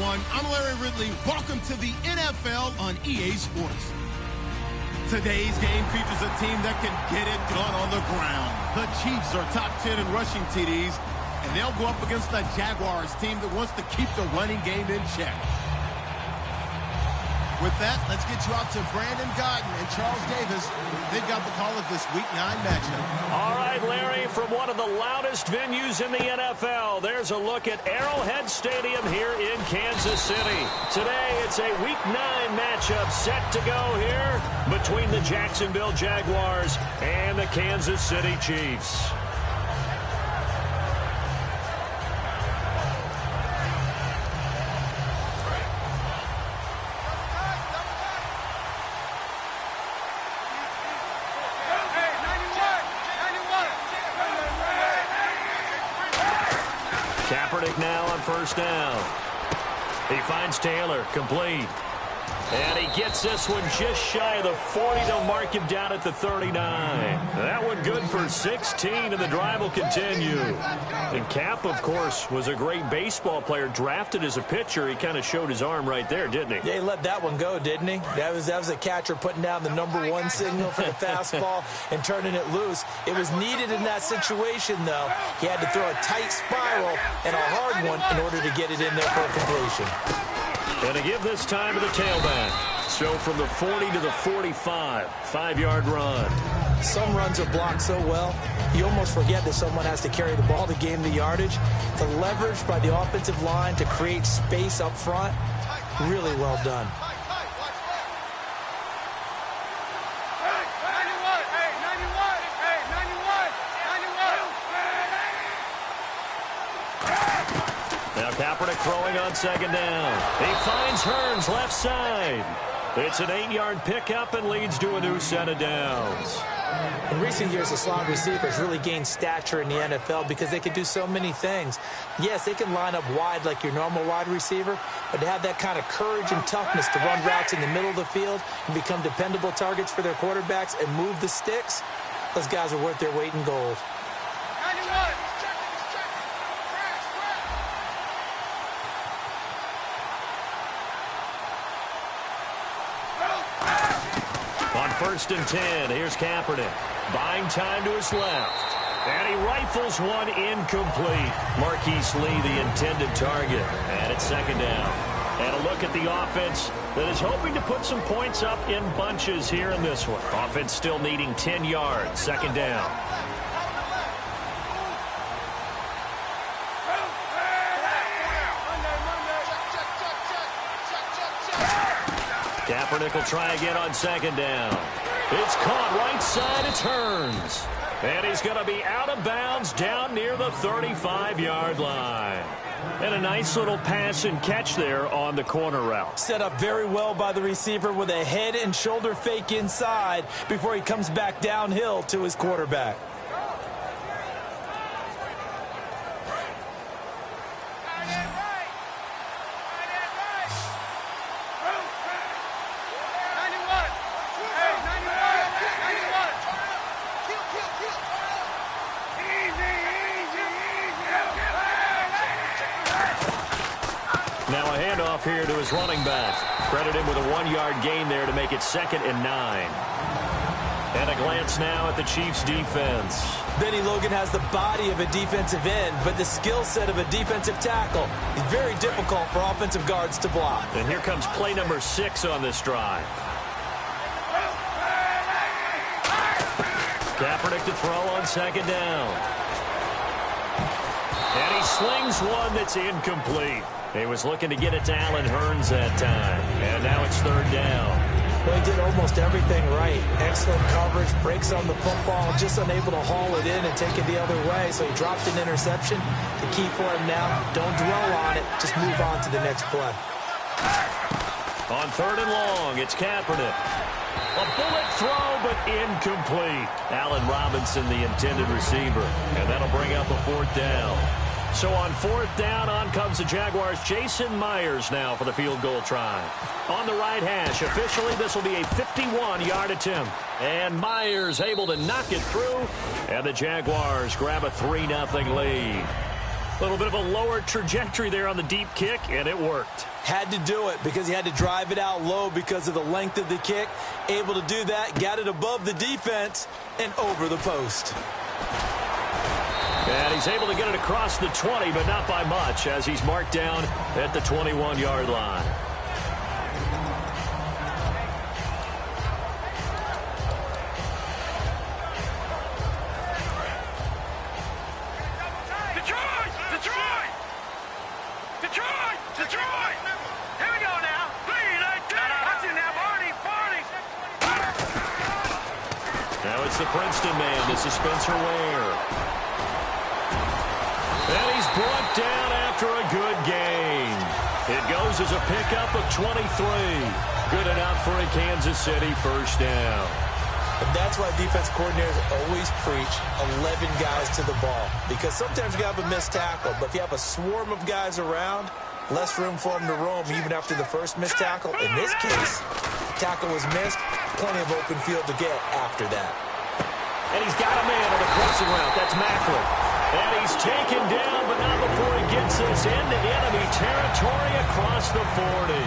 everyone. I'm Larry Ridley. Welcome to the NFL on EA Sports. Today's game features a team that can get it done on the ground. The Chiefs are top 10 in rushing TDs, and they'll go up against the Jaguars team that wants to keep the running game in check. With that, let's get you out to Brandon Godden and Charles Davis. They've got the call of this Week 9 matchup. All right, Larry, from one of the loudest venues in the NFL, there's a look at Arrowhead Stadium here in Kansas City. Today, it's a Week 9 matchup set to go here between the Jacksonville Jaguars and the Kansas City Chiefs. Now on first down. He finds Taylor, complete. And he gets this one just shy of the 40 to mark him down at the 39. That one good for 16, and the drive will continue. And Cap, of course, was a great baseball player, drafted as a pitcher. He kind of showed his arm right there, didn't he? Yeah, he let that one go, didn't he? That was a catcher putting down the #1 signal for the fastball and turning it loose. It was needed in that situation, though. He had to throw a tight spiral and a hard one in order to get it in there for a completion. Going to give this time to the tailback. So from the 40 to the 45, 5-yard run. Some runs are blocked so well, you almost forget that someone has to carry the ball to gain the yardage. The leverage by the offensive line to create space up front, really well done. Kaepernick throwing on second down. He finds Hearns left side. It's an 8-yard pickup and leads to a new set of downs. In recent years, the slot receivers really gained stature in the NFL because they can do so many things. Yes, they can line up wide like your normal wide receiver, but to have that kind of courage and toughness to run routes in the middle of the field and become dependable targets for their quarterbacks and move the sticks, those guys are worth their weight in gold. First and 10. Here's Kaepernick. Buying time to his left. And he rifles one incomplete. Marquise Lee, the intended target. And it's second down. And a look at the offense that is hoping to put some points up in bunches here in this one. Offense still needing 10 yards. Second down. Kaepernick will try again on second down. It's caught right side. It's Hearns. And he's going to be out of bounds down near the 35-yard line. And a nice little pass and catch there on the corner route. Set up very well by the receiver with a head and shoulder fake inside before he comes back downhill to his quarterback. Here to his running back. Credit him with a 1-yard gain there to make it 2nd and 9. And a glance now at the Chiefs' defense. Benny Logan has the body of a defensive end, but the skill set of a defensive tackle is very difficult for offensive guards to block. And here comes play number 6 on this drive. Kaepernick to throw on second down. And he slings one that's incomplete. He was looking to get it to Allen Hearns that time. And now it's third down. Well, he did almost everything right. Excellent coverage, breaks on the football, just unable to haul it in and take it the other way. So he dropped an interception. The key for him now, don't dwell on it. Just move on to the next play. On third and long, it's Kaepernick. A bullet throw, but incomplete. Allen Robinson, the intended receiver. And that'll bring up a fourth down. So on fourth down, on comes the Jaguars' Jason Myers now for the field goal try. On the right hash, officially this will be a 51-yard attempt. And Myers able to knock it through, and the Jaguars grab a 3-0 lead. little bit of a lower trajectory there on the deep kick, and it worked. Had to do it because he had to drive it out low because of the length of the kick. Able to do that, got it above the defense and over the post. And he's able to get it across the 20, but not by much, as he's marked down at the 21-yard line. It's the Princeton man. This is Spencer Ware. And he's brought down after a good gain. It goes as a pickup of 23. Good enough for a Kansas City first down. And that's why defense coordinators always preach 11 guys to the ball. Because sometimes you have a missed tackle, but if you have a swarm of guys around, less room for them to roam even after the first missed tackle. In this case, tackle was missed. Plenty of open field to get after that. And he's got a man on the crossing route. That's Macklin. And he's taken down, but not before he gets this into enemy territory across the 40.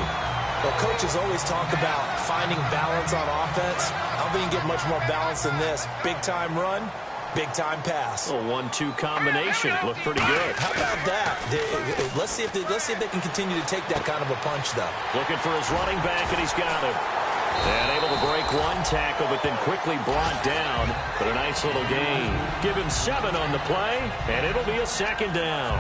Well, coaches always talk about finding balance on offense. I don't think you get much more balance than this. Big-time run, big-time pass. A 1-2 combination. Looked pretty good. How about that? Let's see if they can continue to take that kind of a punch, though. Looking for his running back, and he's got him. And able to break one tackle, but then quickly brought down. But a nice little gain. Give him 7 on the play, and it'll be a second down.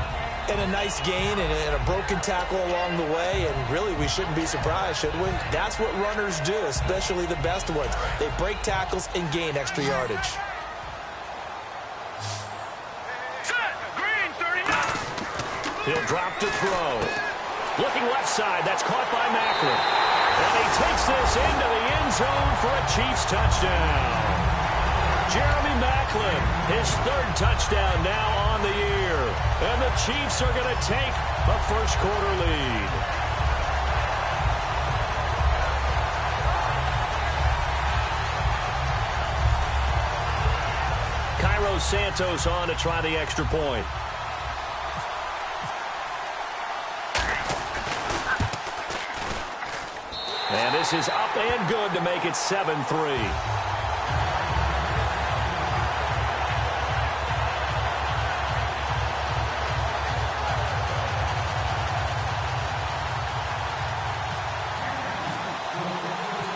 And a nice gain and a broken tackle along the way. And really, we shouldn't be surprised, should we? That's what runners do, especially the best ones. They break tackles and gain extra yardage. He'll drop to throw. Looking left side. That's caught by Macklin. And he takes this into the end zone for a Chiefs touchdown. Jeremy Macklin, his 3rd touchdown now on the year. And the Chiefs are going to take a first-quarter lead. Cairo Santos on to try the extra point. And this is up and good to make it 7-3.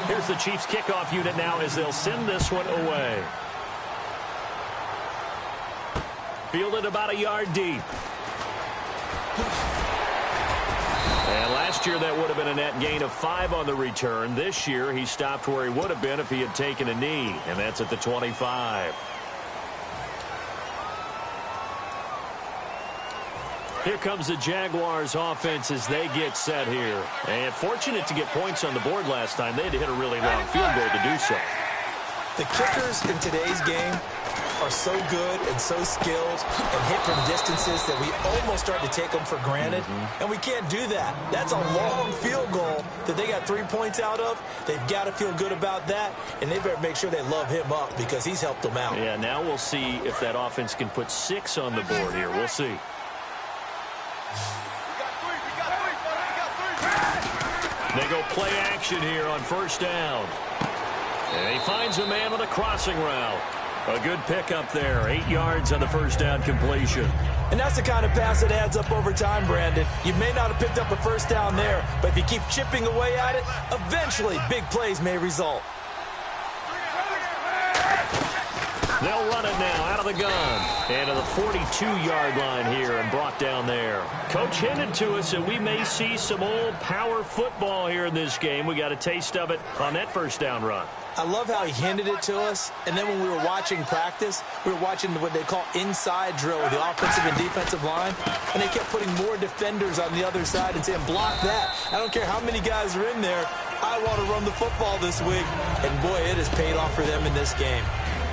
Here's the Chiefs kickoff unit now as they'll send this one away. Fielded about a yard deep. And last year that would have been a net gain of 5 on the return. This year he stopped where he would have been if he had taken a knee, and that's at the 25. Here comes the Jaguars offense as they get set here. And fortunate to get points on the board last time. They had to hit a really long field goal to do so. The kickers in today's game are so good and so skilled and hit from distances that we almost start to take them for granted. And we can't do that. That's a long field goal that they got 3 points out of. They've got to feel good about that, and they better make sure they love him up because he's helped them out. Yeah, now we'll see if that offense can put 6 on the board here. We'll see. They go play action here on first down. And he finds a man with a crossing route. A good pickup there. 8 yards on the first down completion. And that's the kind of pass that adds up over time, Brandon. You may not have picked up a first down there, but if you keep chipping away at it, eventually big plays may result. They'll run it now out of the gun. And to the 42-yard line here and brought down there. Coach hinted to us that we may see some old power football here in this game. We got a taste of it on that first down run. I love how he hinted it to us, and then when we were watching practice, we were watching what they call inside drill with the offensive and defensive line, and they kept putting more defenders on the other side and saying, block that. I don't care how many guys are in there. I want to run the football this week. And, boy, it has paid off for them in this game.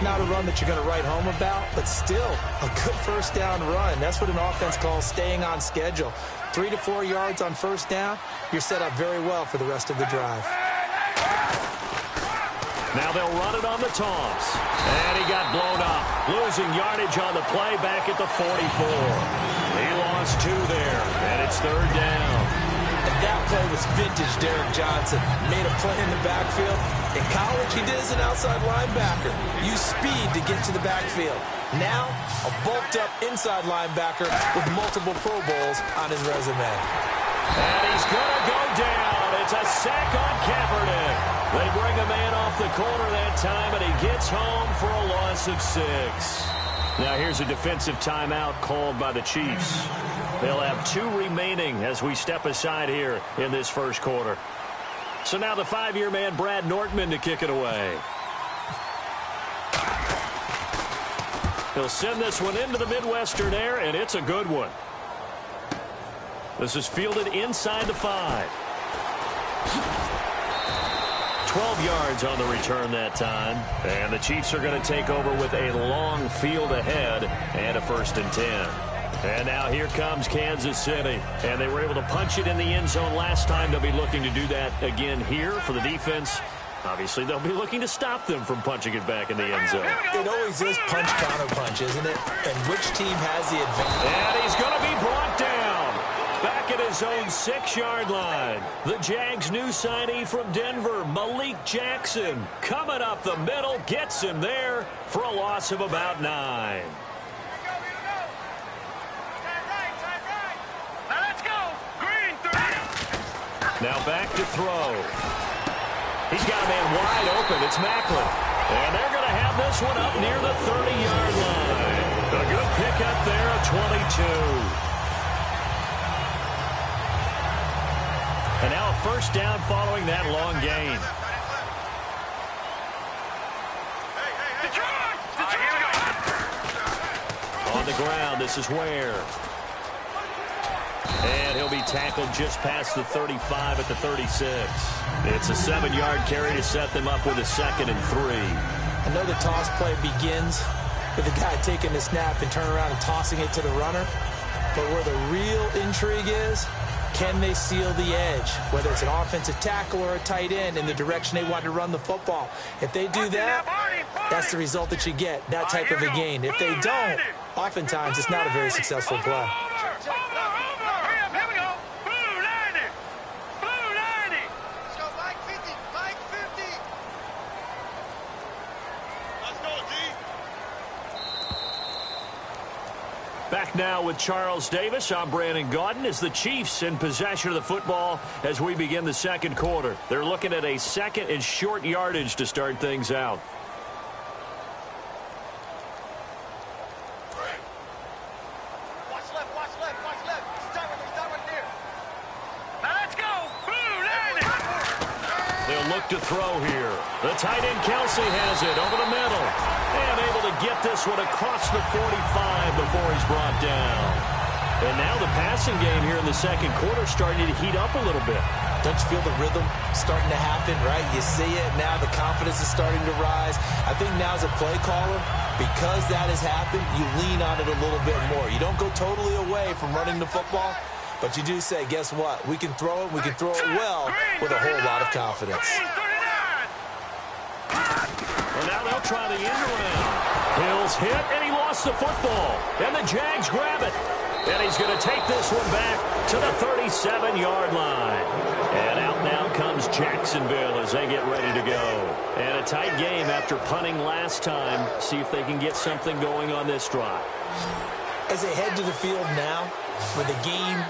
Not a run that you're going to write home about, but still a good first down run. That's what an offense calls staying on schedule. 3 to 4 yards on first down, you're set up very well for the rest of the drive. Now they'll run it on the toss. And he got blown up. Losing yardage on the play back at the 44. He lost gains 2 there, and it's 3rd down. And that play was vintage Derek Johnson. Made a play in the backfield. In college, he did as an outside linebacker. Used speed to get to the backfield. Now, a bulked-up inside linebacker with multiple Pro Bowls on his resume. And he's going to go down. It's a sack on Kaepernick. They bring a man off the corner that time, and he gets home for a loss of 6. Now here's a defensive timeout called by the Chiefs. They'll have 2 remaining as we step aside here in this first quarter. So now the 5-year man, Brad Nortman, to kick it away. He'll send this one into the Midwestern air, and it's a good one. This is fielded inside the 5. 12 yards on the return that time. And the Chiefs are going to take over with a long field ahead and a 1st and 10. And now here comes Kansas City. And they were able to punch it in the end zone last time. They'll be looking to do that again here for the defense. Obviously, they'll be looking to stop them from punching it back in the end zone. It always is punch-counter-punch, isn't it? And which team has the advantage? And he's going to be brought down. Back at his own 6-yard line. The Jags' new signee from Denver, Malik Jackson, coming up the middle, gets him there for a loss of about 9. Now back to throw. He's got a man wide open. It's Macklin. And they're going to have this one up near the 30-yard line. A good pickup there, a 22. And now a 1st down following that long gain. On the ground, this is Ware. And he'll be tackled just past the 35 at the 36. It's a 7-yard carry to set them up with a 2nd and 3. I know the toss play begins with the guy taking the snap and turning around and tossing it to the runner. But where the real intrigue is, can they seal the edge? Whether it's an offensive tackle or a tight end in the direction they want to run the football. If they do that, that's the result that you get, that type of a gain. If they don't, oftentimes it's not a very successful play. Back now with Charles Davis. I'm Brandon Gaudin as the Chiefs in possession of the football as we begin the 2nd quarter. They're looking at a 2nd and short yardage to start things out. Watch left. Start with here. Now let's go. They'll look to throw here. The tight end Kelsey has it over the middle. And able to get this one across the 45 before he's brought down. And now the passing game here in the 2nd quarter starting to heat up a little bit. Don't you feel the rhythm starting to happen, right? You see it now. The confidence is starting to rise. I think now as a play caller, because that has happened, you lean on it a little bit more. You don't go totally away from running the football, but you do say, guess what? We can throw it. We can throw it well with a whole lot of confidence. Well, now they'll try the end around. Hill's hit, and he lost the football. And the Jags grab it. And he's going to take this one back to the 37-yard line. And out now comes Jacksonville as they get ready to go. And a tight game after punting last time. See if they can get something going on this drive. As they head to the field now, with the game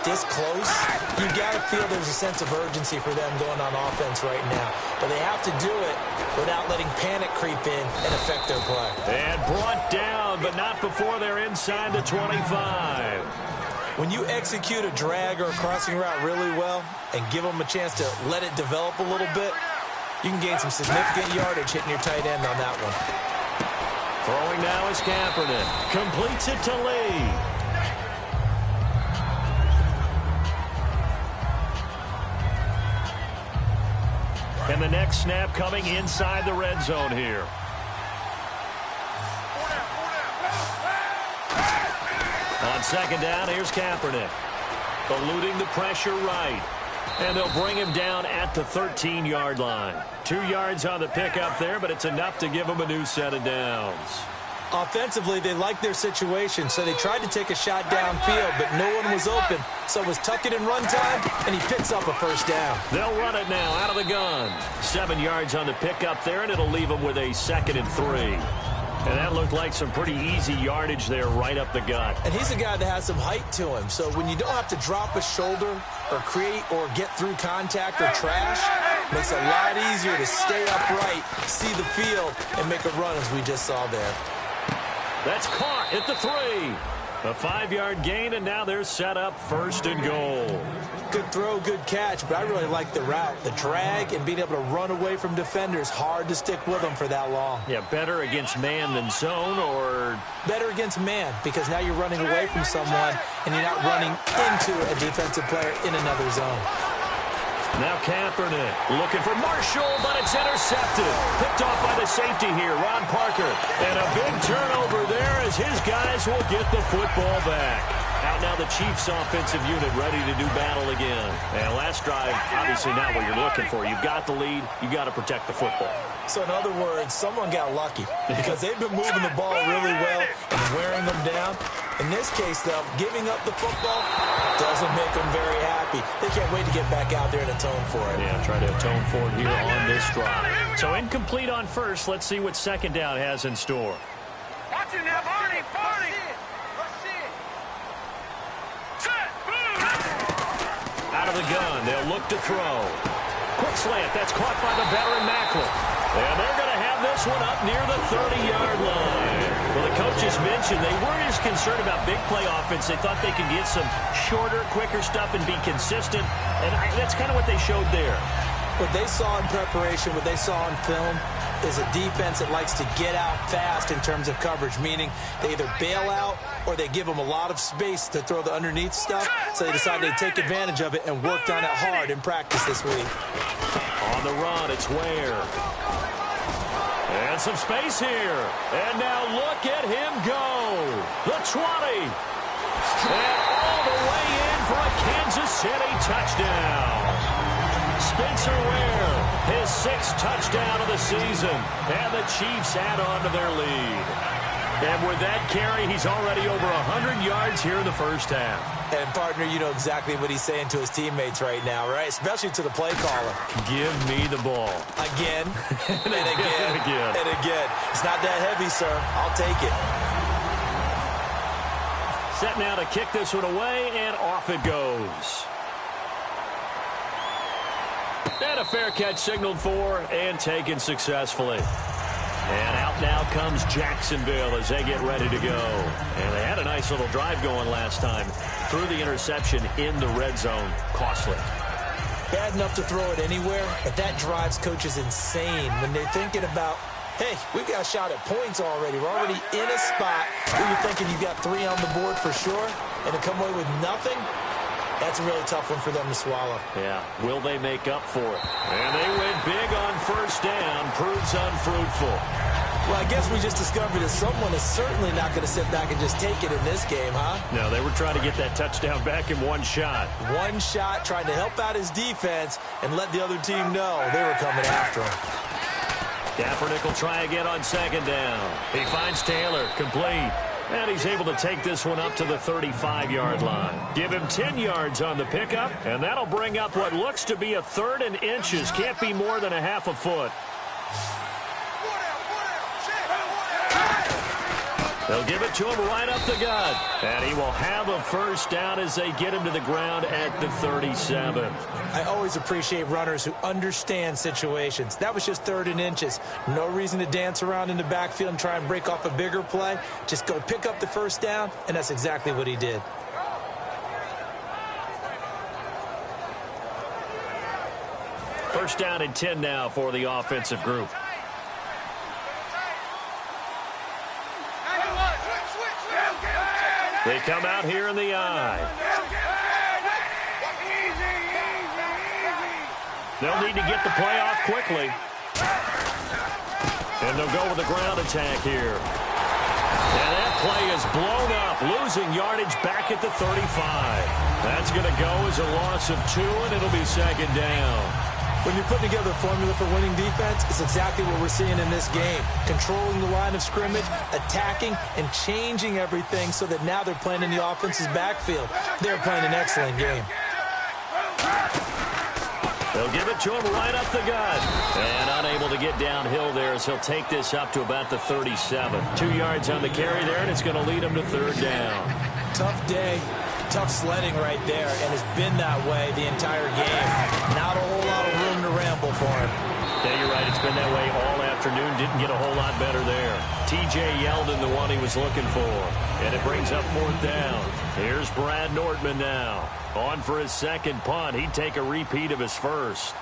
this close, you got to feel there's a sense of urgency for them going on offense right now. But they have to do it without letting panic creep in and affect their play. And brought down, but not before they're inside the 25. When you execute a drag or a crossing route really well and give them a chance to let it develop a little bit, you can gain some significant yardage hitting your tight end on that one. Throwing now is Kaepernick. Completes it to Lee. And the next snap coming inside the red zone here. On 2nd down, here's Kaepernick. Eluding the pressure right. And they'll bring him down at the 13-yard line. 2 yards on the pickup there, but it's enough to give him a new set of downs. Offensively, they liked their situation, so they tried to take a shot downfield, but no one was open. So it was tuck it and run time, and he picks up a first down. They'll run it now out of the gun. 7 yards on the pickup there, and it'll leave them with a 2nd and 3. And that looked like some pretty easy yardage there right up the gut. And he's a guy that has some height to him. So when you don't have to drop a shoulder or create or get through contact or trash, it makes it a lot easier to stay upright, see the field, and make a run as we just saw there. That's caught at the 3. A 5-yard gain, and now they're set up 1st and goal. Good throw, good catch, but I really like the route. The drag and being able to run away from defenders, hard to stick with them for that long. Yeah, better against man than zone, or? Better against man, because now you're running away from someone, and you're not running into a defensive player in another zone. Now Kaepernick looking for Marshall, but it's intercepted. Picked off by the safety here, Ron Parker. And a big turnover there as his guys will get the football back. Out now the Chiefs offensive unit ready to do battle again. And last drive, obviously not what you're looking for. You've got the lead. You've got to protect the football. So in other words, someone got lucky because they've been moving the ball really well and wearing them down. In this case, though, giving up the football doesn't make them very happy. They can't wait to get back out there and atone for it. Yeah, try to atone for it here on this drive. So incomplete on first. Let's see what 2nd down has in store. Watch it now, Barney. Out of the gun, they'll look to throw. Quick slant, that's caught by the veteran Macklin. And they're going to have this one up near the 30-yard line. Well, the coaches mentioned they weren't as concerned about big play offense. They thought they could get some shorter, quicker stuff and be consistent. And that's kind of what they showed there. What they saw in preparation, what they saw in film, is a defense that likes to get out fast in terms of coverage, meaning they either bail out or they give them a lot of space to throw the underneath stuff, so they decided to take advantage of it and worked on it hard in practice this week. On the run, it's Ware. And some space here. And now look at him go. The 20. And all the way in for a Kansas City touchdown. Spencer Ware, his 6th touchdown of the season. And the Chiefs add on to their lead. And with that carry, he's already over 100 yards here in the first half. And, partner, you know exactly what he's saying to his teammates right now, right? Especially to the play caller. Give me the ball. Again, and again, and again. It's not that heavy, sir. I'll take it. Set now to kick this one away, and off it goes. And a fair catch signaled for and taken successfully. And out now comes Jacksonville as they get ready to go. And they had a nice little drive going last time. Threw the interception in the red zone. Costly. Bad enough to throw it anywhere, but that drives coaches insane when they're thinking about, hey, we've got a shot at points already. We're already in a spot where you're thinking you've got 3 on the board for sure, and to come away with nothing, that's a really tough one for them to swallow. Yeah. Will they make up for it? And they went big on first down. Proves unfruitful. Well, I guess we just discovered that someone is certainly not going to sit back and just take it in this game, huh? No, they were trying to get that touchdown back in one shot. One shot, trying to help out his defense and let the other team know they were coming after him. Kaepernick will try again on 2nd down. He finds Taylor, complete. And he's able to take this one up to the 35-yard line. Give him 10 yards on the pickup, and that'll bring up what looks to be a 3rd and inches. Can't be more than a half a foot. They'll give it to him right up the gut. And he will have a first down as they get him to the ground at the 37. I always appreciate runners who understand situations. That was just 3rd and inches. No reason to dance around in the backfield and try and break off a bigger play. Just go pick up the first down, and that's exactly what he did. First down and 10 now for the offensive group. They come out here in the eye. They'll need to get the play off quickly. And they'll go with the ground attack here. And that play is blown up, losing yardage back at the 35. That's going to go as a loss of 2, and it'll be 2nd down. When you're putting together a formula for winning defense, it's exactly what we're seeing in this game. Controlling the line of scrimmage, attacking, and changing everything so that now they're playing in the offense's backfield. They're playing an excellent game. They'll give it to him right up the gut. And unable to get downhill there as he'll take this up to about the 37. 2 yards on the carry there, and it's going to lead him to third down. Tough day. Tough sledding right there, and it's been that way the entire game. Not a whole lot of room to ramble for him. Yeah, you're right. It's been that way all afternoon. Didn't get a whole lot better there. T.J. Yeldon, the one he was looking for. And it brings up fourth down. Here's Brad Nordman now. On for his second punt. He'd take a repeat of his first.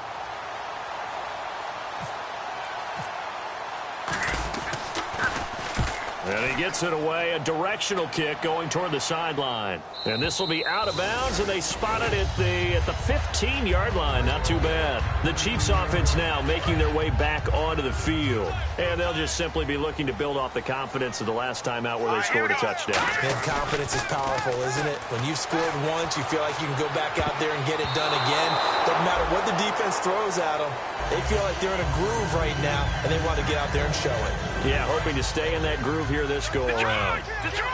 And he gets it away, a directional kick going toward the sideline. And this will be out of bounds, and they spot it at the 15-yard line. Not too bad. The Chiefs offense now making their way back onto the field. And they'll just simply be looking to build off the confidence of the last time out where they scored a touchdown. And confidence is powerful, isn't it? When you've scored once, you feel like you can go back out there and get it done again. Doesn't matter what the defense throws at them. They feel like they're in a groove right now, and they want to get out there and show it. Yeah, hoping to stay in that groove here this go-around. Let's go.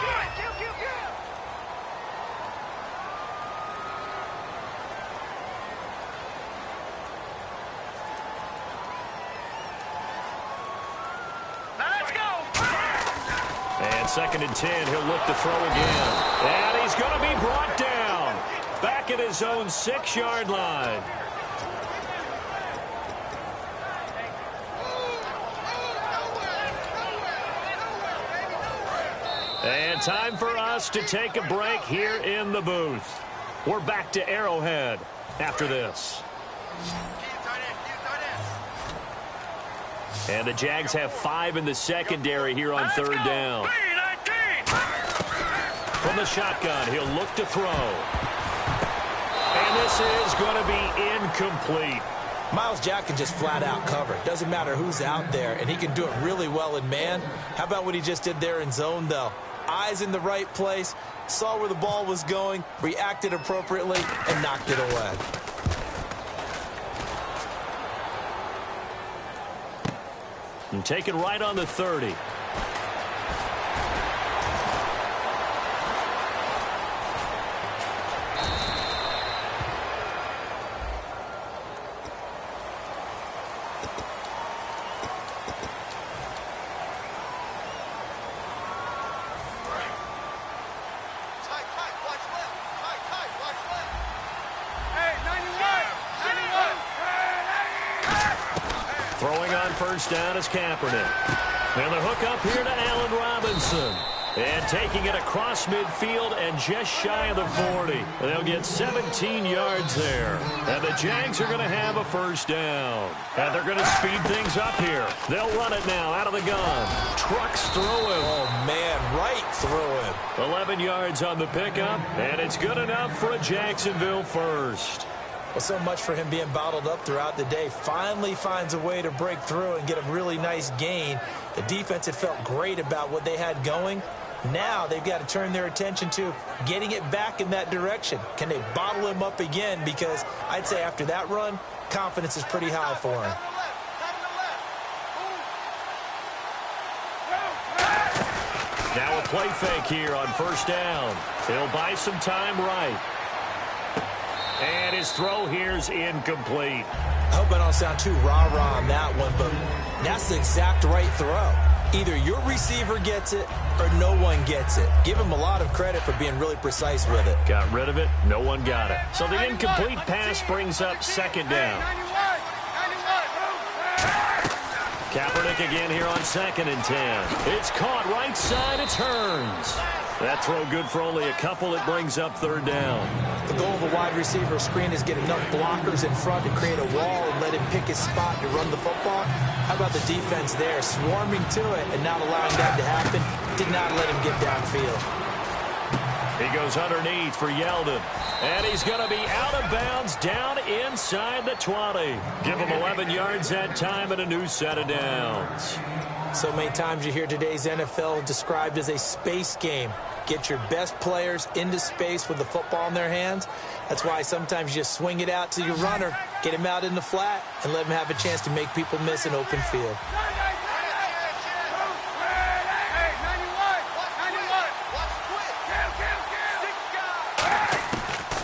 And 2nd and 10, he'll look to throw again. And he's going to be brought down. Back at his own 6-yard line. And time for us to take a break here in the booth. We're back to Arrowhead after this. And the Jags have 5 in the secondary here on third down. From the shotgun, he'll look to throw. And this is going to be incomplete. Myles Jack can just flat out cover. Doesn't matter who's out there, and he can do it really well in man. How about what he just did there in zone, though? Eyes in the right place, saw where the ball was going, reacted appropriately, and knocked it away. And taken right on the 30. Throwing on first down is Kaepernick. And the hook up here to Allen Robinson. And taking it across midfield and just shy of the 40. They'll get 17 yards there. And the Jags are going to have a first down. And they're going to speed things up here. They'll run it now out of the gun. Trucks through him. Oh, man, right through him. 11 yards on the pickup. And it's good enough for a Jacksonville first. Well, so much for him being bottled up throughout the day. Finally finds a way to break through and get a really nice gain. The defense had felt great about what they had going. Now they've got to turn their attention to getting it back in that direction. Can they bottle him up again? Because I'd say after that run, confidence is pretty high for him. Now a play fake here on first down. He'll buy some time right. And his throw here's incomplete. I hope I don't sound too rah-rah on that one, but that's the exact right throw. Either your receiver gets it or no one gets it. Give him a lot of credit for being really precise with it. Got rid of it. No one got it. So the incomplete pass brings up second down. Kaepernick again here on 2nd and 10. It's caught right side. It turns. That throw good for only a couple. It brings up third down. The goal of the wide receiver screen is get enough blockers in front to create a wall and let him pick his spot to run the football. How about the defense there, swarming to it and not allowing that to happen? Did not let him get downfield. He goes underneath for Yeldon. And he's going to be out of bounds down inside the 20. Give him 11 yards that time and a new set of downs. So many times you hear today's NFL described as a space game. Get your best players into space with the football in their hands. That's why sometimes you just swing it out to your runner, get him out in the flat, and let him have a chance to make people miss an open field.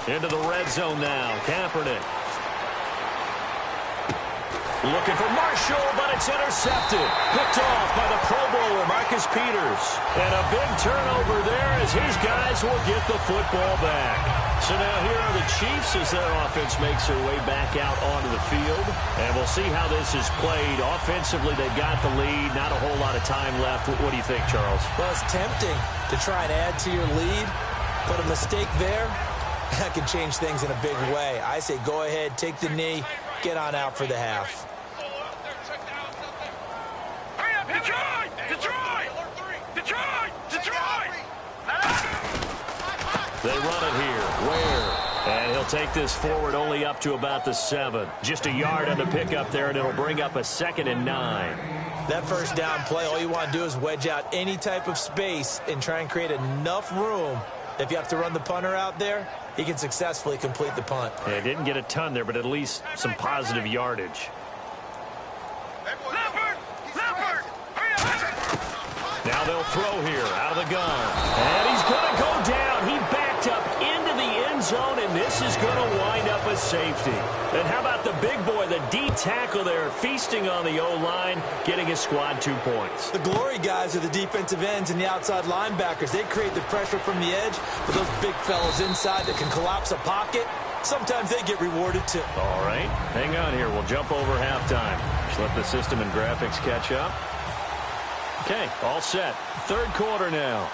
Into the red zone now. Kaepernick. Looking for Marshall, but it's intercepted. Picked off by the Pro Bowler, Marcus Peters. And a big turnover there as his guys will get the football back. So now here are the Chiefs as their offense makes their way back out onto the field. And we'll see how this is played. Offensively, they've got the lead. Not a whole lot of time left. What do you think, Charles? Well, it's tempting to try and add to your lead, but a mistake there, that could change things in a big way. I say go ahead, take the knee, get on out for the half. They run it here. Ware. And he'll take this forward only up to about the 7. Just a yard on the pickup there, and it'll bring up a 2nd and 9. That first down play, all you want to do is wedge out any type of space and try and create enough room. If you have to run the punter out there, he can successfully complete the punt. Yeah, didn't get a ton there, but at least some positive yardage. Now they'll throw here out of the gun. And he's going to go down. He backed up into the end zone, and this is going to wind up a safety. And how about the big boy, the D tackle there, feasting on the O-line, getting his squad 2 points. The glory guys are the defensive ends and the outside linebackers. They create the pressure from the edge, but those big fellas inside that can collapse a pocket, sometimes they get rewarded too. All right, hang on here. We'll jump over halftime. Just let the system and graphics catch up. Okay, all set. Third quarter now.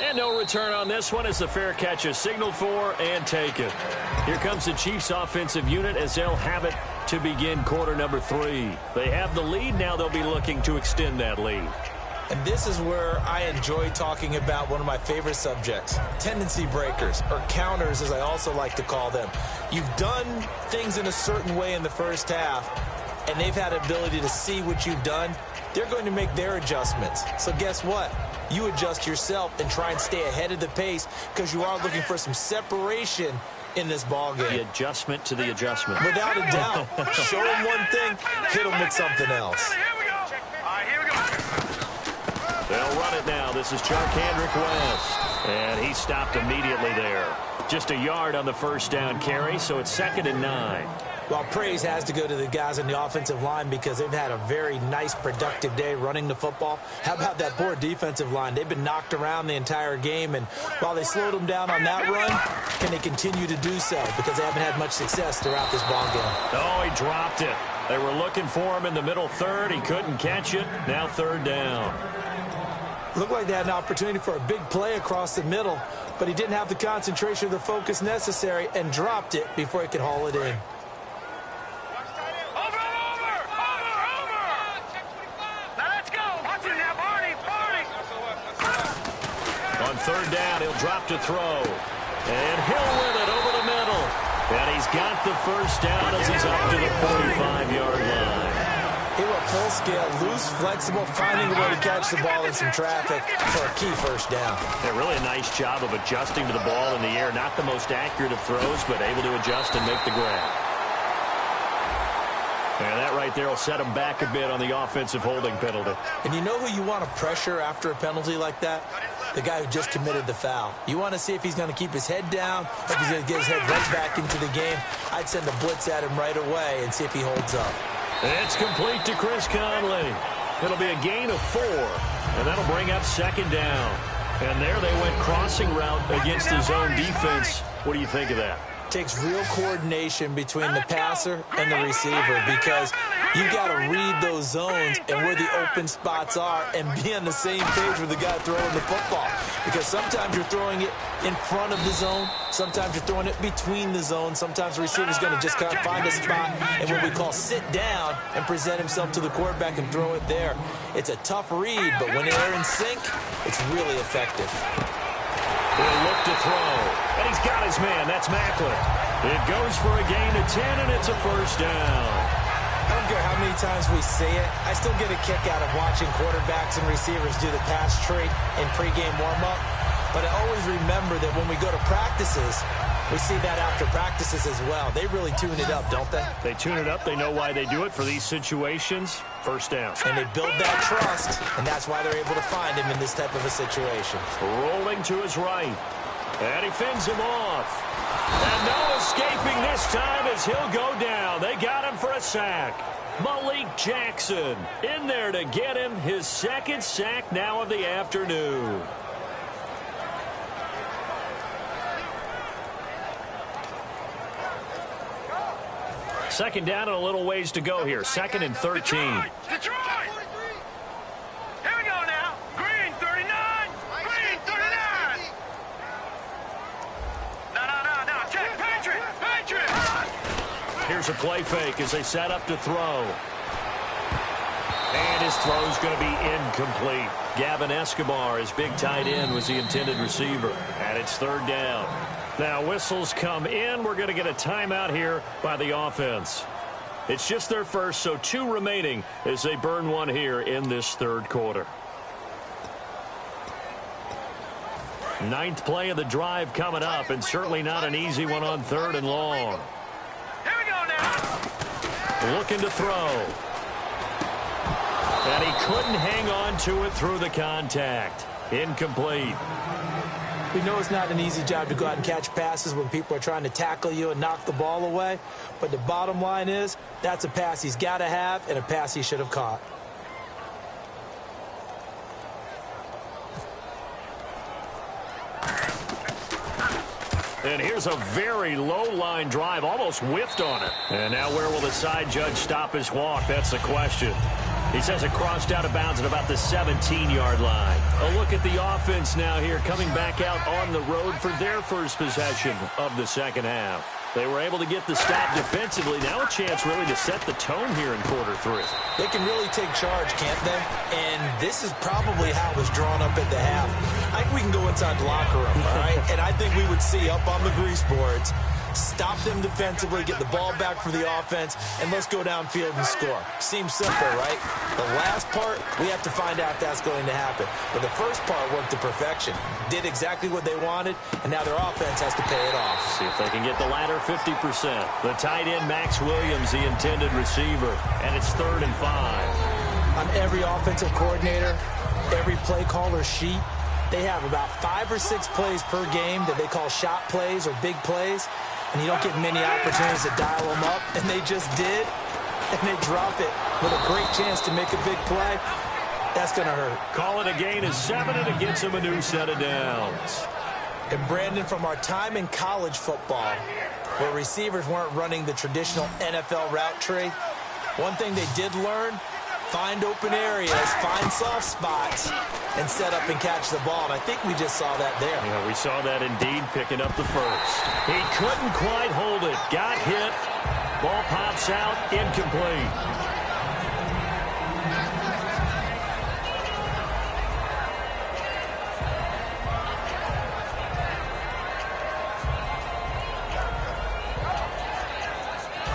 And no return on this one as the fair catch is signaled for and taken. Here comes the Chiefs offensive unit as they'll have it to begin quarter number 3. They have the lead. Now they'll be looking to extend that lead. And this is where I enjoy talking about one of my favorite subjects, tendency breakers, or counters as I also like to call them. You've done things in a certain way in the first half, and they've had the ability to see what you've done. They're going to make their adjustments. So guess what? You adjust yourself and try and stay ahead of the pace because you are looking for some separation in this ball game. The adjustment to the adjustment. Without a doubt. Show them one thing, hit them with something else. They'll run it now. This is Charkandrick West. And he stopped immediately there. Just a yard on the first down carry, so it's 2nd and 9. Well, praise has to go to the guys on the offensive line because they've had a very nice, productive day running the football. How about that poor defensive line? They've been knocked around the entire game, and while they slowed them down on that run, can they continue to do so because they haven't had much success throughout this ball game? Oh, he dropped it. They were looking for him in the middle third. He couldn't catch it. Now 3rd down. Looked like they had an opportunity for a big play across the middle, but he didn't have the concentration or the focus necessary and dropped it before he could haul it in. On 3rd down, he'll drop to throw. And Hill with it over the middle. And he's got the first down as he's up to the 45-yard line. He will full scale, loose, flexible, finding a way to catch the ball in some traffic for a key first down. Yeah, really a nice job of adjusting to the ball in the air. Not the most accurate of throws, but able to adjust and make the grab. And that right there will set him back a bit on the offensive holding penalty. And you know who you want to pressure after a penalty like that? The guy who just committed the foul. You want to see if he's going to keep his head down, if he's going to get his head right back into the game. I'd send a blitz at him right away and see if he holds up. It's complete to Chris Conley. It'll be a gain of 4, and that'll bring up 2nd down. And there they went crossing route against the zone defense. What do you think of that? Takes real coordination between the passer and the receiver because you got to read those zones and where the open spots are and be on the same page with the guy throwing the football. Because sometimes you're throwing it in front of the zone, sometimes you're throwing it between the zones, sometimes the receiver's going to just kind of find a spot and what we call sit down and present himself to the quarterback and throw it there. It's a tough read, but when they're in sync, it's really effective. He'll look to throw, and he's got his man. That's Macklin. It goes for a gain of 10, and it's a first down. I don't care how many times we see it. I still get a kick out of watching quarterbacks and receivers do the pass tree in pregame warm-up. But I always remember that when we go to practices, we see that after practices as well. They really tune it up, don't they? They tune it up. They know why they do it for these situations. First down. And they build that trust, and that's why they're able to find him in this type of a situation. Rolling to his right. And he fends him off. And no escaping this time as he'll go down. They got him for a sack. Malik Jackson in there to get him his second sack now of the afternoon. Second down and a little ways to go here. Second and 13. Detroit! Here we go now. Green 39. Green 39. No. Check. Patriot. Here's a play fake as they set up to throw. And his throw's going to be incomplete. Gavin Escobar, his big tight end, was the intended receiver. And it's third down. Now whistles come in. We're going to get a timeout here by the offense. It's just their first, so 2 remaining as they burn one here in this third quarter. 9th play of the drive coming up, and certainly not an easy one on 3rd and long. Here we go now. Looking to throw. And he couldn't hang on to it through the contact. Incomplete. We know it's not an easy job to go out and catch passes when people are trying to tackle you and knock the ball away. But the bottom line is, that's a pass he's got to have and a pass he should have caught. And here's a very low-line drive, almost whiffed on it. And now where will the side judge stop his walk? That's the question. He says it crossed out of bounds at about the 17-yard line. A look at the offense now here, coming back out on the road for their first possession of the second half. They were able to get the stop defensively. Now a chance really to set the tone here in quarter 3. They can really take charge, can't they? And this is probably how it was drawn up at the half. I think we can go inside the locker room, all right? And I think we would see up on the grease boards, stop them defensively, get the ball back for the offense, and let's go downfield and score. Seems simple, right? The last part, we have to find out if that's going to happen. But the first part worked to perfection. Did exactly what they wanted, and now their offense has to pay it off. See if they can get the latter 50%. The tight end, Max Williams, the intended receiver, and it's 3rd and 5. On every offensive coordinator, every play caller sheet, they have about 5 or 6 plays per game that they call shot plays or big plays. And you don't get many opportunities to dial them up, and they just did, and they drop it with a great chance to make a big play. That's going to hurt. Call it a gain of 7, and it gets him a new set of downs. And Brandon, from our time in college football, where receivers weren't running the traditional NFL route tree, one thing they did learn, find open areas, find soft spots, and set up and catch the ball. And I think we just saw that there. Yeah, we saw that indeed, picking up the first. He couldn't quite hold it. Got hit. Ball pops out. Incomplete.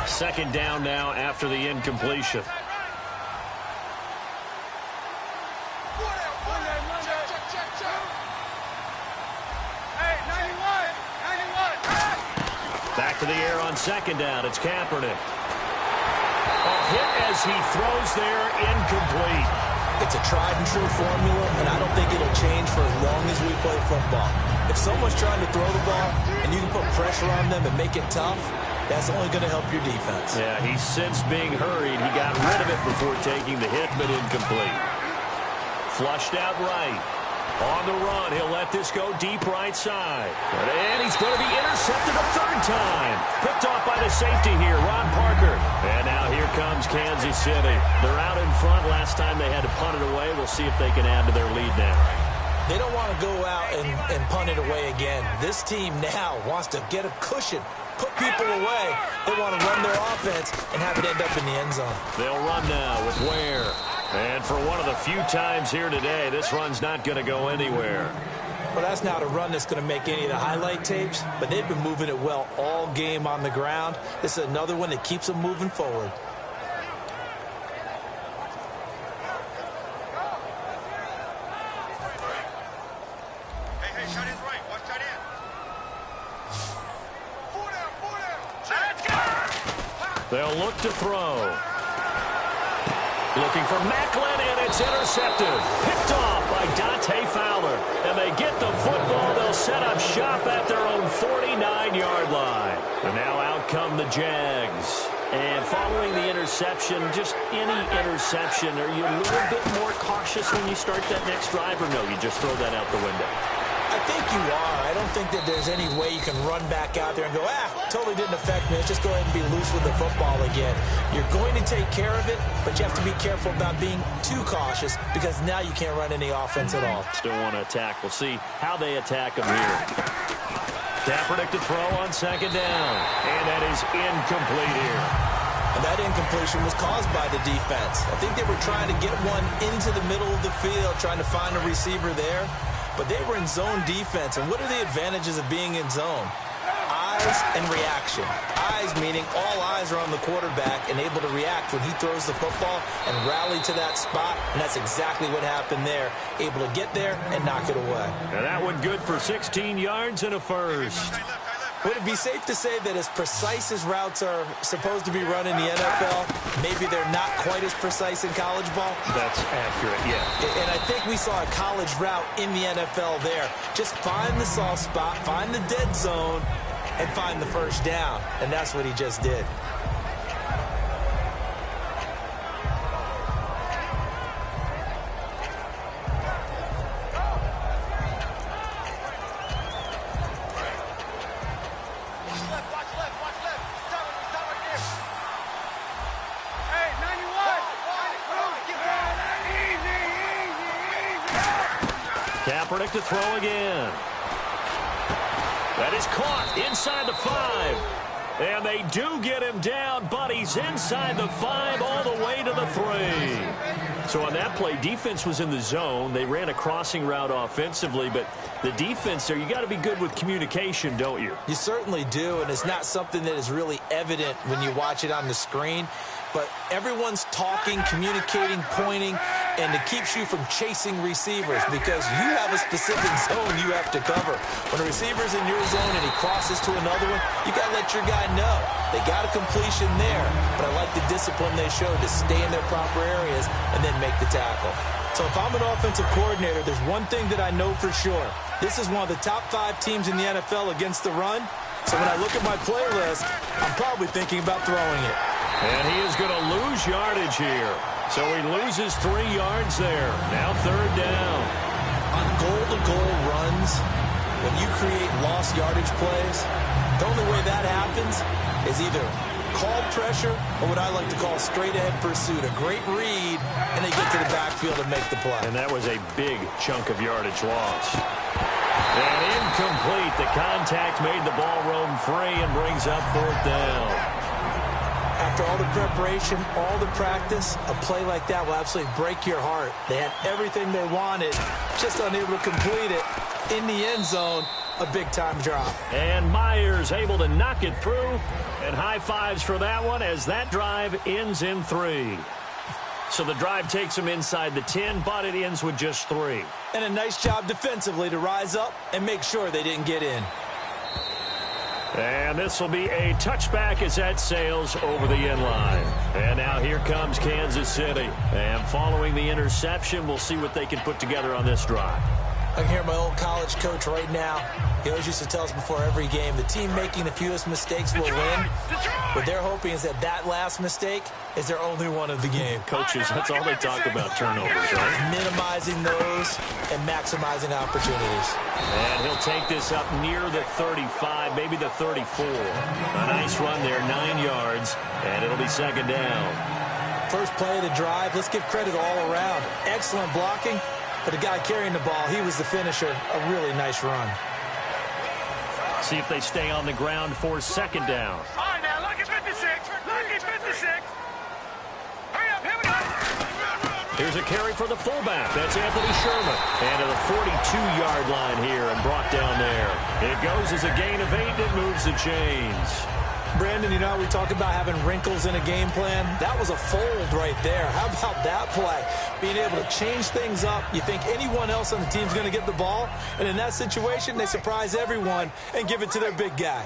Second down now after the incompletion. Back to the air on second down. It's Kaepernick. A hit as he throws there, incomplete. It's a tried and true formula, and I don't think it'll change for as long as we play football. If someone's trying to throw the ball and you can put pressure on them and make it tough, that's only going to help your defense. Yeah, he's since being hurried. He got rid of it before taking the hit, but incomplete. Flushed out right. On the run, he'll let this go deep right side. And he's going to be intercepted a 3rd time. Picked off by the safety here, Ron Parker. And now here comes Kansas City. They're out in front. Last time they had to punt it away. We'll see if they can add to their lead now. They don't want to go out and punt it away again. This team now wants to get a cushion, put people away. They want to run their offense and have it end up in the end zone. They'll run now with Ware. And for one of the few times here today, this run's not going to go anywhere. Well, that's not a run that's going to make any of the highlight tapes, but they've been moving it well all game on the ground. This is another one that keeps them moving forward. Hey, shut in right. Watch that in. Let's go! They'll look to throw. Looking for Macklin, and it's intercepted. Picked off by Dante Fowler. And they get the football. They'll set up shop at their own 49-yard line. And now out come the Jags. And following the interception, just any interception, are you a little bit more cautious when you start that next drive, or no, you just throw that out the window? I think you are. I don't think that there's any way you can run back out there and go, totally didn't affect me. Let's just go ahead and be loose with the football again. You're going to take care of it, but you have to be careful about being too cautious because now you can't run any offense at all. Still want to attack. We'll see how they attack them here. Kaepernick to throw on second down, and that is incomplete here. And that incompletion was caused by the defense. I think they were trying to get one into the middle of the field, trying to find a receiver there. But they were in zone defense. And what are the advantages of being in zone? Eyes and reaction. Eyes meaning all eyes are on the quarterback and able to react when he throws the football and rally to that spot. And that's exactly what happened there. Able to get there and knock it away. And that one good for 16 yards and a first. Would it be safe to say that as precise as routes are supposed to be run in the NFL, maybe they're not quite as precise in college ball? That's accurate, yeah. And I think we saw a college route in the NFL there. Just find the soft spot, find the dead zone, and find the first down. And that's what he just did. Kaepernick to throw again. That is caught inside the 5. And they do get him down, but he's inside the 5 all the way to the 3. So on that play, defense was in the zone. They ran a crossing route offensively, but the defense there, you got to be good with communication, don't you? You certainly do, and it's not something that is really evident when you watch it on the screen. But everyone's talking, communicating, pointing, and it keeps you from chasing receivers because you have a specific zone you have to cover. When a receiver's in your zone and he crosses to another one, you got to let your guy know. They got a completion there, but I like the discipline they showed to stay in their proper areas and then make the tackle. So if I'm an offensive coordinator, there's one thing that I know for sure. This is one of the top 5 teams in the NFL against the run. So when I look at my playlist, I'm probably thinking about throwing it. And he is going to lose yardage here. So he loses 3 yards there. Now third down. On goal-to-goal runs, when you create lost yardage plays, the only way that happens is either called pressure or what I like to call straight-ahead pursuit. A great read, and they get to the backfield and make the play. And that was a big chunk of yardage loss. And incomplete. The contact made the ball roam free and brings up fourth down. After all the preparation, all the practice, a play like that will absolutely break your heart. They had everything they wanted, just unable to complete it. In the end zone, a big-time drop. And Myers able to knock it through. And high fives for that one as that drive ends in 3. So the drive takes them inside the 10, but it ends with just 3. And a nice job defensively to rise up and make sure they didn't get in. And this will be a touchback as that sails over the end line. And now here comes Kansas City. And following the interception, we'll see what they can put together on this drive. I can hear my old college coach right now. He always used to tell us before every game, the team making the fewest mistakes will win. What they're hoping is that that last mistake is their only one of the game. Coaches, that's all they talk about, turnovers, right? Minimizing those and maximizing opportunities. And he'll take this up near the 35, maybe the 34. A nice run there, 9 yards, and it'll be second down. First play of the drive, let's give credit all around. Excellent blocking, but the guy carrying the ball, he was the finisher. A really nice run. See if they stay on the ground for second down. All right, now, look at 56. Look at 56. Hurry up, here we go. Here's a carry for the fullback. That's Anthony Sherman. And to the 42-yard line here and brought down there. It goes as a gain of 8, and it moves the chains. Brandon, you know how we talk about having wrinkles in a game plan? That was a fold right there. How about that play? Being able to change things up. You think anyone else on the team's going to get the ball, and in that situation, they surprise everyone and give it to their big guy.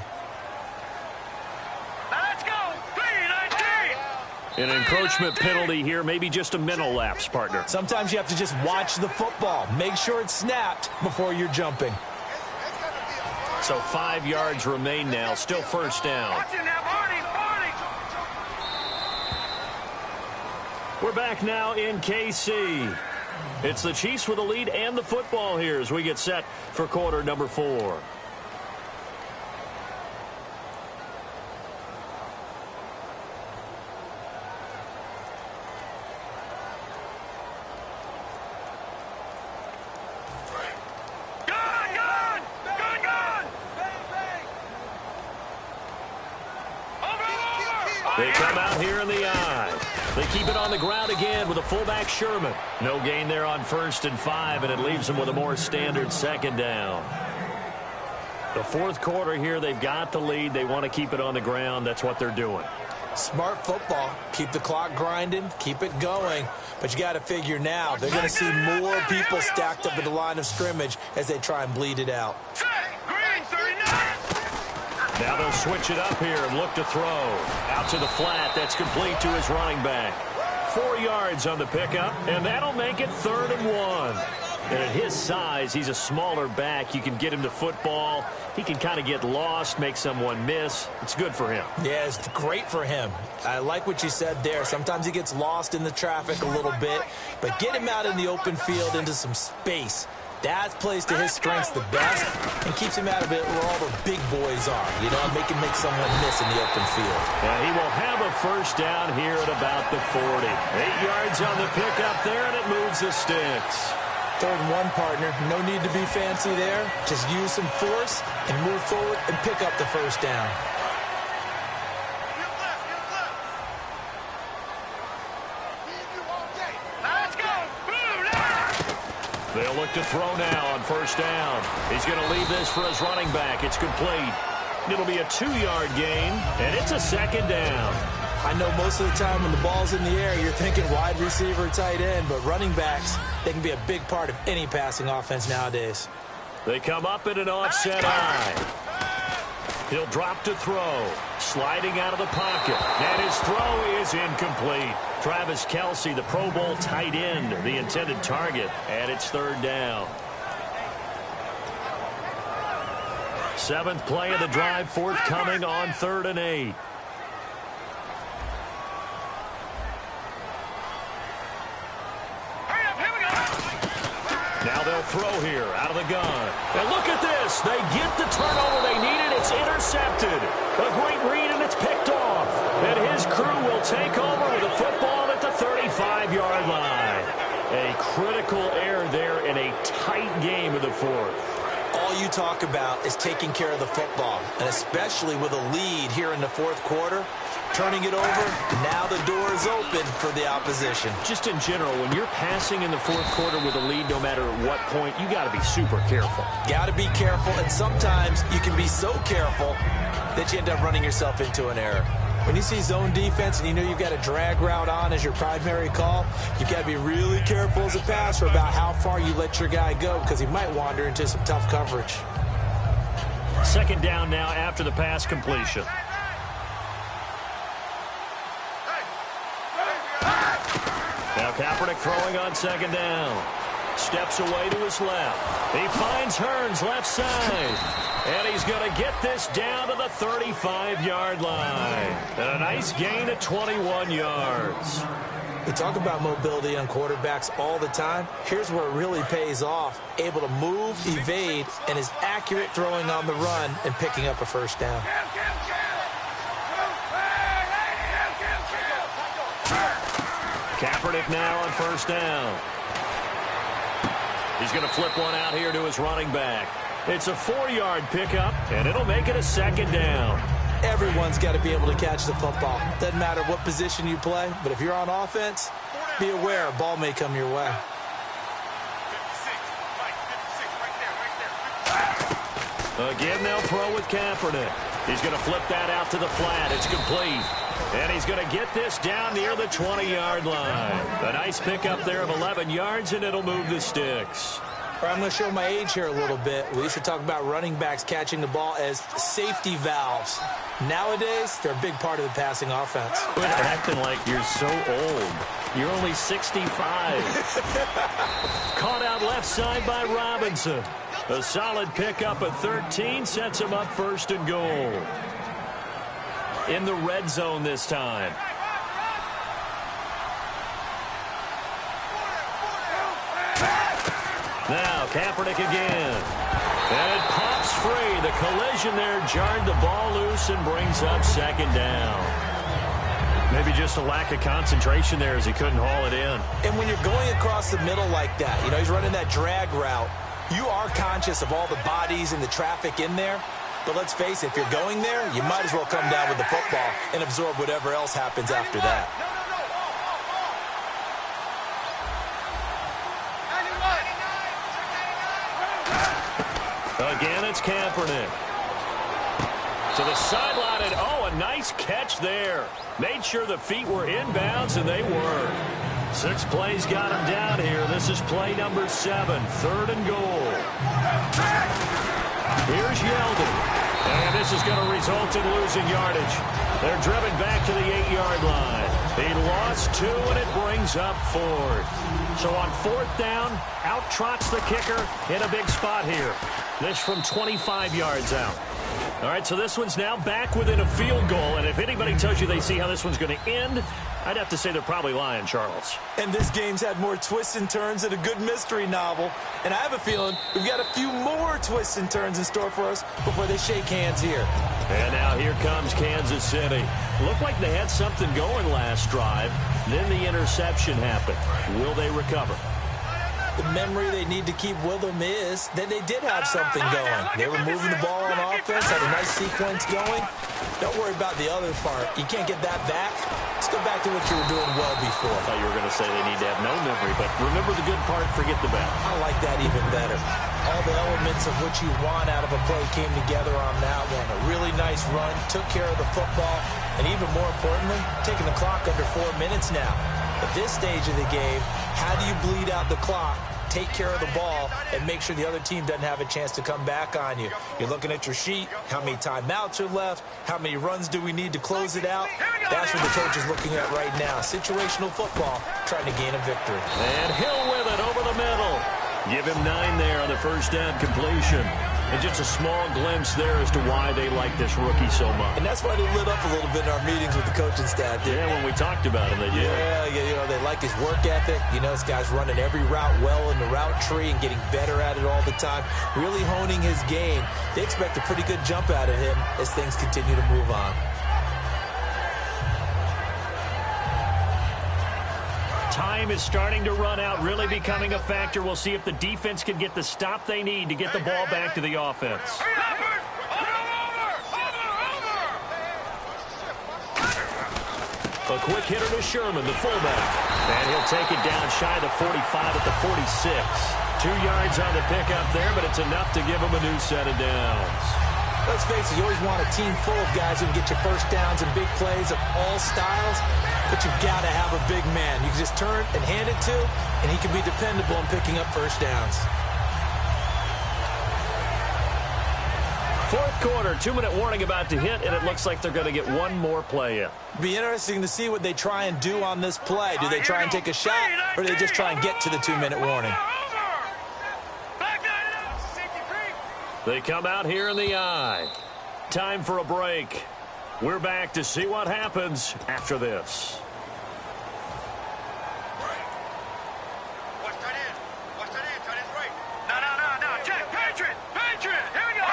Let's go. 3-19. An encroachment penalty here, maybe just a mental lapse, partner. Sometimes you have to just watch the football. Make sure it's snapped before you're jumping. So 5 yards remain now, still first down. Watch it now, Barney. We're back now in KC. It's the Chiefs with the lead and the football here as we get set for quarter number 4. They come out here in the eye. They keep it on the ground again with a fullback Sherman. No gain there on 1st and 5, and it leaves them with a more standard 2nd down. The 4th quarter here, they've got the lead. They want to keep it on the ground. That's what they're doing. Smart football. Keep the clock grinding. Keep it going. But you got to figure now they're going to see more people stacked up at the line of scrimmage as they try and bleed it out. Now they'll switch it up here and look to throw. Out to the flat. That's complete to his running back. 4 yards on the pickup, and that'll make it 3rd and 1. And at his size, he's a smaller back. You can get him to football. He can kind of get lost, make someone miss. It's good for him. Yeah, it's great for him. I like what you said there. Sometimes he gets lost in the traffic a little bit, but get him out in the open field into some space. That plays to his strengths the best and keeps him out of it where all the big boys are. You know, make someone miss in the open field. And he will have a first down here at about the 40. 8 yards on the pickup there, and it moves the sticks. 3rd and 1, partner. No need to be fancy there. Just use some force and move forward and pick up the first down. They'll look to throw now on 1st down. He's going to leave this for his running back. It's complete. It'll be a 2-yard gain, and it's a 2nd down. I know most of the time when the ball's in the air, you're thinking wide receiver, tight end, but running backs, they can be a big part of any passing offense nowadays. They come up in an offset eye. He'll drop to throw. Sliding out of the pocket. And his throw is incomplete. Travis Kelce, the Pro Bowl tight end, the intended target. And it's 3rd down. 7th play of the drive, forthcoming on 3rd and 8. Now they'll throw here out of the gun. And look at this. They get the turnover they needed. It's intercepted. A great read, and it's picked off. And his crew will take over with the football at the 35-yard line. A critical error there in a tight game of the 4th. All you talk about is taking care of the football, and especially with a lead here in the 4th quarter. Turning it over, now the door is open for the opposition. Just in general, when you're passing in the 4th quarter with a lead, no matter at what point, you got to be super careful. Got to be careful, and sometimes you can be so careful that you end up running yourself into an error. When you see zone defense and you know you've got a drag route on as your primary call, you've got to be really careful as a passer about how far you let your guy go because he might wander into some tough coverage. 2nd down now after the pass completion. Now Kaepernick throwing on 2nd down. Steps away to his left. He finds Hearns left side. And he's going to get this down to the 35-yard line. And a nice gain of 21 yards. We talk about mobility on quarterbacks all the time. Here's where it really pays off. Able to move, evade, and is accurate throwing on the run and picking up a first down. Kaepernick now on 1st down. He's going to flip one out here to his running back. It's a 4-yard pickup, and it'll make it a 2nd down. Everyone's got to be able to catch the football. Doesn't matter what position you play, but if you're on offense, Be aware, a ball may come your way. 56, right there. Again, they'll throw with Kaepernick. He's going to flip that out to the flat. It's complete. And he's going to get this down near the 20-yard line. A nice pickup there of 11 yards, and it'll move the sticks. I'm going to show my age here a little bit. We used to talk about running backs catching the ball as safety valves. Nowadays, they're a big part of the passing offense. Quit acting like you're so old. You're only 65. Caught out left side by Robinson. A solid pickup at 13 sets him up first and goal. In the red zone this time. Now Kaepernick again. And it pops free. The collision there jarred the ball loose and brings up second down. Maybe just a lack of concentration there as he couldn't haul it in. And when you're going across the middle like that, you know, he's running that drag route, you are conscious of all the bodies and the traffic in there. But let's face it, if you're going there, you might as well come down with the football and absorb whatever else happens after that. Again, it's Kaepernick. To the sideline, and a nice catch there. Made sure the feet were inbounds, and they were. 6 plays got him down here. This is play number 7, 3rd and goal. Here's Yeldon. And this is going to result in losing yardage. They're driven back to the 8-yard line. He lost 2, and it brings up 4th. So on 4th down, out trots the kicker in a big spot here. This from 25 yards out. All right, so this one's now back within a field goal. And if anybody tells you they see how this one's going to end, I'd have to say they're probably lying, Charles. And this game's had more twists and turns than a good mystery novel. And I have a feeling we've got a few more twists and turns in store for us before they shake hands here. And now here comes Kansas City. Looked like they had something going last drive. Then the interception happened. Will they recover? The memory they need to keep with them is that they did have something going. They were moving the ball on offense, had a nice sequence going. Don't worry about the other part. You can't get that back. Let's go back to what you were doing well before. I thought you were going to say they need to have no memory, but remember the good part, forget the bad. I like that even better. All the elements of what you want out of a play came together on that one. A really nice run, took care of the football, and even more importantly, taking the clock under 4 minutes now. At this stage of the game, how do you bleed out the clock, take care of the ball, and make sure the other team doesn't have a chance to come back on you? You're looking at your sheet, how many timeouts are left, how many runs do we need to close it out? That's what the coach is looking at right now. Situational football, trying to gain a victory. And Hill with it over the middle. Give him 9 there on the first down completion. And just a small glimpse there as to why they like this rookie so much. And that's why they lit up a little bit in our meetings with the coaching staff. Yeah, when we talked about him, they did. Yeah, you know, they like his work ethic. You know, this guy's running every route well in the route tree and getting better at it all the time, really honing his game. They expect a pretty good jump out of him as things continue to move on. Time is starting to run out, really becoming a factor. We'll see if the defense can get the stop they need to get the ball back to the offense. A quick hitter to Sherman, the fullback. And he'll take it down shy of the 45 at the 46. 2 yards on the pickup there, but it's enough to give him a new set of downs. Let's face it, you always want a team full of guys who can get you first downs and big plays of all styles, but you've got to have a big man. You can just turn and hand it to, and he can be dependable in picking up first downs. Fourth quarter, 2-minute warning about to hit, and it looks like they're going to get one more play in. Be interesting to see what they try and do on this play. Do they try and take a shot, or do they just try and get to the 2-minute warning? They come out here in the eye. Time for a break. We're back to see what happens after this. Watch that in. Watch that in. Tight end right. No. Check. Patriot. Here we go.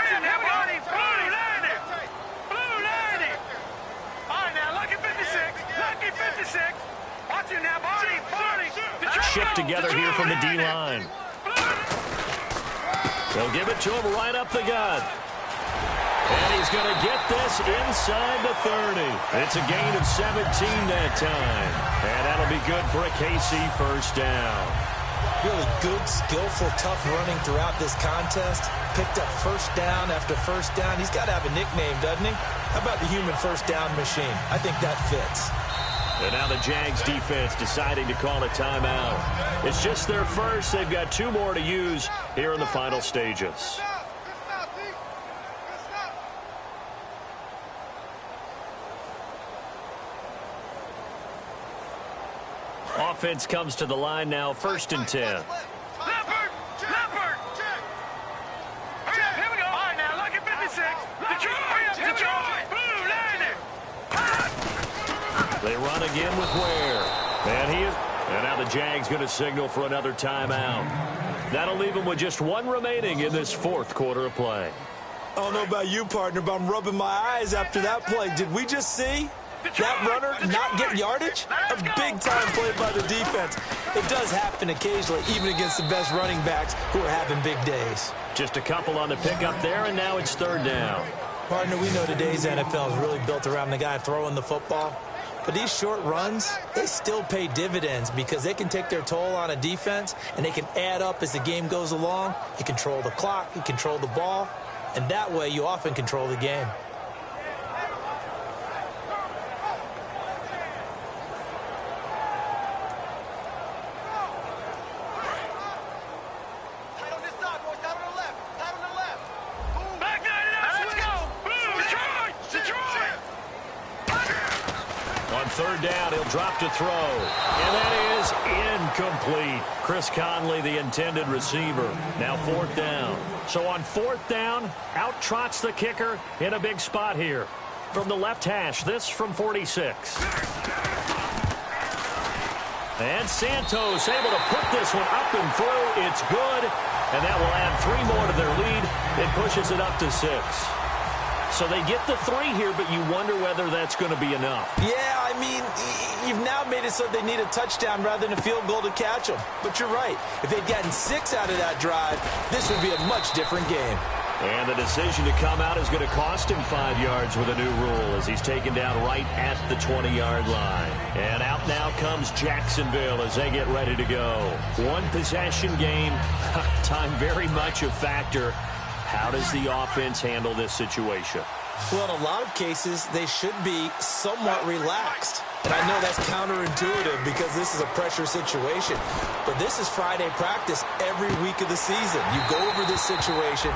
Blue landing. All right, now, lucky 56. Watch him now, Barney. Shift together here from the D-line. They'll give it to him right up the gut. And he's going to get this inside the 30. It's a gain of 17 that time. And that'll be good for a KC first down. Really good, skillful, tough running throughout this contest. Picked up first down after first down. He's got to have a nickname, doesn't he? How about the human first down machine? I think that fits. And now the Jags defense deciding to call a timeout. It's just their first. They've got 2 more to use here in the final stages. Offense comes to the line now, 1st and 10. Leopard! Leopard! Here we go. All right, now, look at 56. Detroit! Blue, landing! They run again with Ware. And now the Jags going to signal for another timeout. That'll leave them with just 1 remaining in this 4th quarter of play. I don't know about you, partner, but I'm rubbing my eyes after that play. Did we just see that runner not get yardage? A big-time play by the defense. It does happen occasionally, even against the best running backs who are having big days. Just a couple on the pickup there, and now it's 3rd down. Partner, we know today's NFL is really built around the guy throwing the football. But these short runs, they still pay dividends because they can take their toll on a defense, and they can add up as the game goes along. You control the clock, you control the ball, and that way you often control the game. Down, he'll drop to throw, and that is incomplete. Chris Conley, the intended receiver. Now 4th down. So on 4th down, out trots the kicker in a big spot here. From the left hash, this from 46. And Santos able to put this one up and through. It's good, and that will add 3 more to their lead. It pushes it up to 6. So they get the 3 here, but you wonder whether that's going to be enough. Yeah, I mean, you've now made it so they need a touchdown rather than a field goal to catch them. But you're right. If they'd gotten 6 out of that drive, this would be a much different game. And the decision to come out is going to cost him 5 yards with a new rule as he's taken down right at the 20-yard line. And out now comes Jacksonville as they get ready to go. 1 possession game. Time very much a factor. How does the offense handle this situation? Well, in a lot of cases, they should be somewhat relaxed. And I know that's counterintuitive because this is a pressure situation. But this is Friday practice every week of the season. You go over this situation,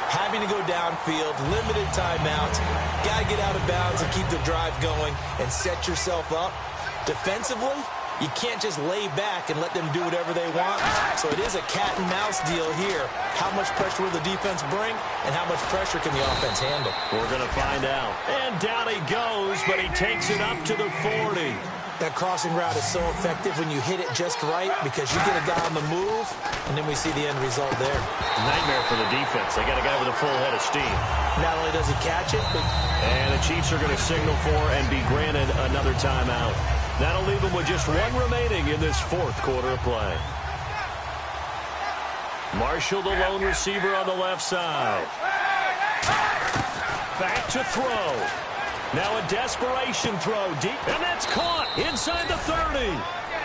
having to go downfield, limited timeouts, got to get out of bounds and keep the drive going and set yourself up. Defensively, you can't just lay back and let them do whatever they want. So it is a cat-and-mouse deal here. How much pressure will the defense bring, and how much pressure can the offense handle? We're going to find out. And down he goes, but he takes it up to the 40. That crossing route is so effective when you hit it just right because you get a guy on the move, and then we see the end result there. Nightmare for the defense. They got a guy with a full head of steam. Not only does he catch it, but... And the Chiefs are going to signal for and be granted another timeout. That'll leave them with just 1 remaining in this 4th quarter of play. Marshall, the lone receiver on the left side. Back to throw. Now a desperation throw deep, and that's caught inside the 30.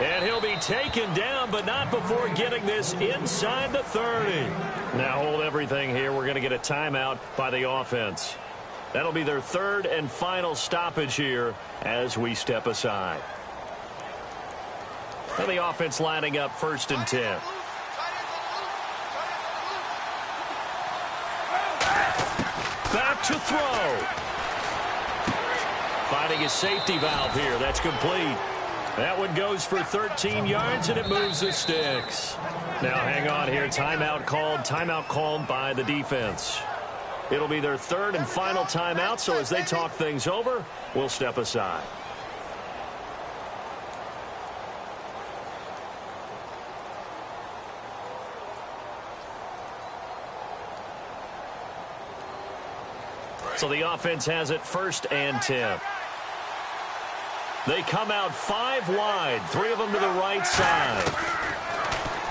And he'll be taken down, but not before getting this inside the 30. Now hold everything here. We're going to get a timeout by the offense. That'll be their 3rd and final stoppage here as we step aside. And the offense lining up 1st and 10. Back to throw. Finding a safety valve here. That's complete. That one goes for 13 yards, and it moves the sticks. Now hang on here. Timeout called by the defense. It'll be their 3rd and final timeout, so as they talk things over, we'll step aside. So the offense has it 1st and 10. They come out 5 wide, 3 of them to the right side.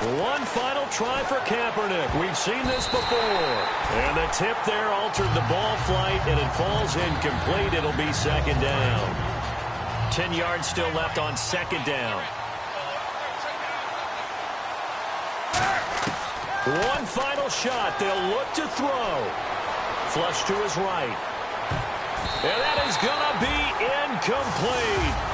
One final try for Kaepernick. We've seen this before. And the tip there altered the ball flight, and it falls incomplete. It'll be second down. 10 yards still left on second down. One final shot. They'll look to throw. Flush to his right. And that is going to be incomplete.